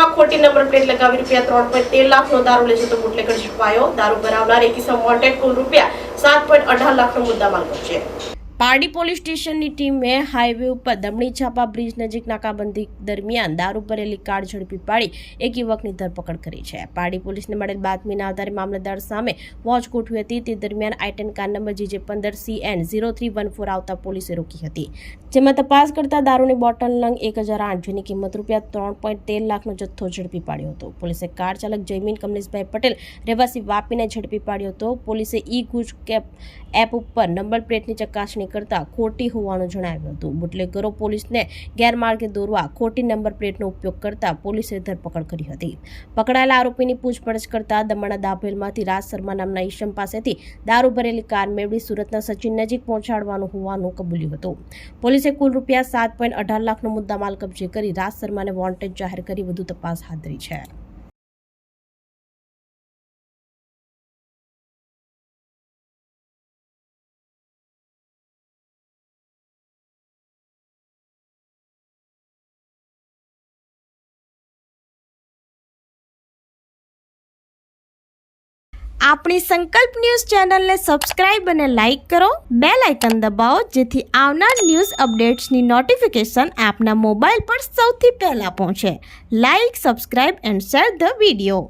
માં ખોટી number plate લગાવી ₹3.13 લાખનો દારૂ લઈ જતો બુટલેગર ઝડપાયો। દારૂ બનાવનાર એક ઇસમ વોન્ટેડ, કુલ ₹7.18 લાખનો મુદ્દામાલ કબજે। પારડી પોલીસ સ્ટેશનની ટીમે હાઈવે ઉપર દમણી છાપા બ્રિજ નજીક નાકાબંધી દરમિયાન દારૂ ભરેલી કાર ઝડપી પાડી એક યુવકની ધરપકડ કરી છે। પારડી પોલીસને મળેલ બાતમીના આધારે મામલતદાર સામે વોચ ગોઠવી હતી। તે દરમિયાન આઈટન કાર નંબર GJ15CN0314 આવતા પોલીસે રોકી હતી, જેમાં તપાસ કરતા દારૂની બોટલ નંગ 1008 જેની કિંમત ₹3.13 લાખનો જથ્થો ઝડપી પાડ્યો હતો। પોલીસે કાર ચાલક જયમીન કમલેશભાઈ પટેલ રહેવાસી વાપીને ઝડપી પાડ્યો હતો। પોલીસે ઈ ગુજ એપ ઉપર નંબર પ્લેટની ચકાસણી કરતા ખોટી હોવાનું જણાવ્યું હતું। બુટલેગરો પોલીસને ગેરમાર્ગે દોરવા ખોટી નંબર પ્લેટનો ઉપયોગ કરતા પોલીસે ધરપકડ કરી હતી। પકડાયેલા આરોપીની પૂછપરછ કરતા દમણના દાભેલમાંથી રાજ શર્મા નામના ઈસમ પાસેથી દારૂ ભરેલી કાર મેળવી સુરતના સચિન નજીક પહોંચાડવાનું હોવાનું કબૂલ્યું હતું। પોલીસે કુલ ₹7.18 લાખનો મુદ્દામાલ કબજે કરી રાજ શર્માને વોન્ટેડ જાહેર કરી વધુ તપાસ હાથ ધરી છે। આપણી સંકલ્પ ન્યૂઝ ચેનલને સબસ્ક્રાઇબ અને લાઇક કરો, બેલ આઇકન દબાવો જેથી આવનાર ન્યૂઝ અપડેટ્સની નોટિફિકેશન આપના મોબાઈલ પર સૌથી પહેલા પહોંચે। Like, subscribe and share the video.